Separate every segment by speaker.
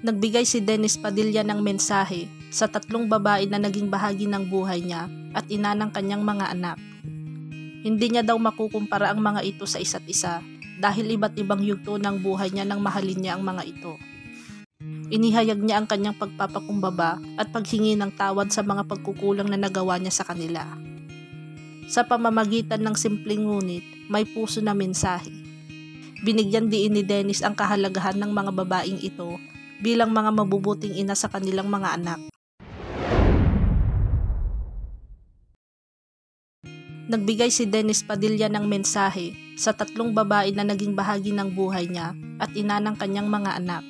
Speaker 1: Nagbigay si Dennis Padilla ng mensahe sa 3 babae na naging bahagi ng buhay niya at ina ng kanyang mga anak. Hindi niya daw makukumpara ang mga ito sa isa't isa dahil iba't ibang yugto ng buhay niya nang mahalin niya ang mga ito. Inihayag niya ang kanyang pagpapakumbaba at paghingi ng tawad sa mga pagkukulang na nagawa niya sa kanila. Sa pamamagitan ng simpleng ngunit may puso na mensahe. Binigyan diin ni Dennis ang kahalagahan ng mga babaeng ito bilang mga mabubuting ina sa kanilang mga anak. Nagbigay si Dennis Padilla ng mensahe sa 3 babae na naging bahagi ng buhay niya at ina ng kanyang mga anak.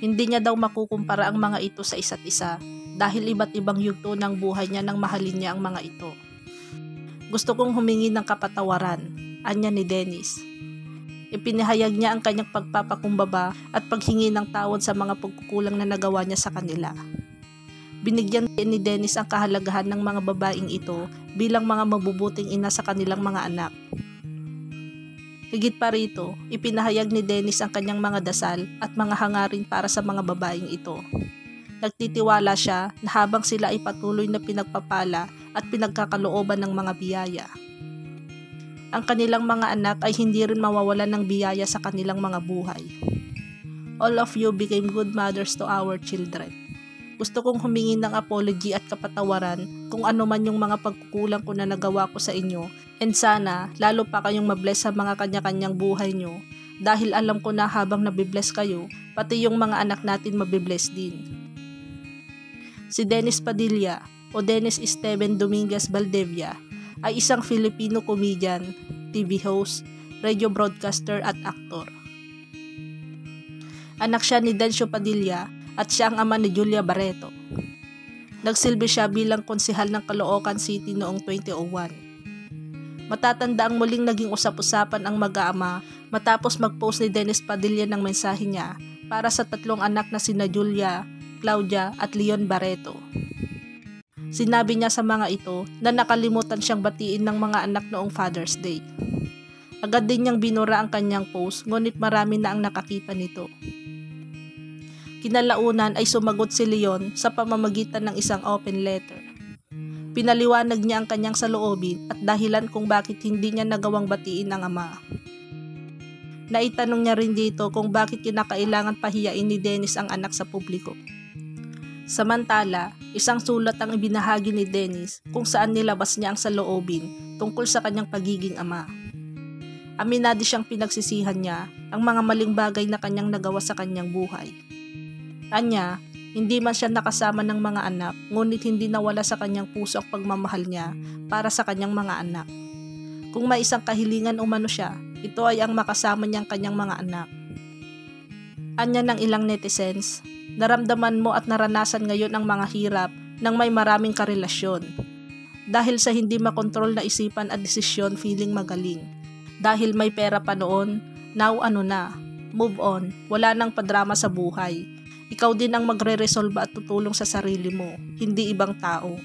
Speaker 1: Hindi niya daw makukumpara ang mga ito sa isa't isa dahil iba't ibang yugto ng buhay niya nang mahalin niya ang mga ito. Gusto kong humingi ng kapatawaran, anya ni Dennis. Ipinahayag niya ang kanyang pagpapakumbaba at paghingi ng tawad sa mga pagkukulang na nagawa niya sa kanila. Binigyan din ni Dennis ang kahalagahan ng mga babaeng ito bilang mga mabubuting ina sa kanilang mga anak. Higit pa rito, ipinahayag ni Dennis ang kanyang mga dasal at mga hangarin para sa mga babaeng ito. Nagtitiwala siya na habang sila ay patuloy na pinagpapala at pinagkakalooban ng mga biyaya, ang kanilang mga anak ay hindi rin mawawalan ng biyaya sa kanilang mga buhay. All of you became good mothers to our children. Gusto kong humingi ng apology at kapatawaran kung ano man yung mga pagkukulang ko na nagawa ko sa inyo, and sana lalo pa kayong mabless sa mga kanya-kanyang buhay nyo dahil alam ko na habang nabibless kayo, pati yung mga anak natin mabibless din. Si Dennis Padilla o Dennis Esteban Dominguez Valdevia ay isang Filipino comedian, TV host, radio broadcaster at aktor. Anak siya ni Dencio Padilla at siya ang ama ni Julia Barreto. Nagsilbi siya bilang konsehal ng Caloocan City noong 2001. Matatanda ang muling naging usap-usapan ang mag-aama matapos mag-post ni Dennis Padilla ng mensahe niya para sa 3 anak na sina Julia, Claudia at Leon Barreto. Sinabi niya sa mga ito na nakalimutan siyang batiin ng mga anak noong Father's Day. Agad din niyang binura ang kanyang post, ngunit marami na ang nakakita nito. Kinalaunan ay sumagot si Leon sa pamamagitan ng isang open letter. Pinaliwanag niya ang kanyang saloobin at dahilan kung bakit hindi niya nagawang batiin ang ama. Naitanong niya rin dito kung bakit kinakailangan pahiyain ni Dennis ang anak sa publiko. Samantala, isang sulat ang ibinahagi ni Dennis kung saan nilabas niya ang saloobin tungkol sa kanyang pagiging ama. Aminado siyang pinagsisihan niya ang mga maling bagay na kanyang nagawa sa kanyang buhay. Anya, hindi man siya nakasama ng mga anak, ngunit hindi nawala sa kanyang puso ang pagmamahal niya para sa kanyang mga anak. Kung may isang kahilingan umano siya, ito ay ang makasama niyang kanyang mga anak. Anya ng ilang netizens, naramdaman mo at naranasan ngayon ang mga hirap ng may maraming karelasyon. Dahil sa hindi makontrol na isipan at desisyon, feeling magaling. Dahil may pera pa noon, now ano na, move on, wala nang padrama sa buhay. Ikaw din ang magre-resolve at tutulong sa sarili mo, hindi ibang tao.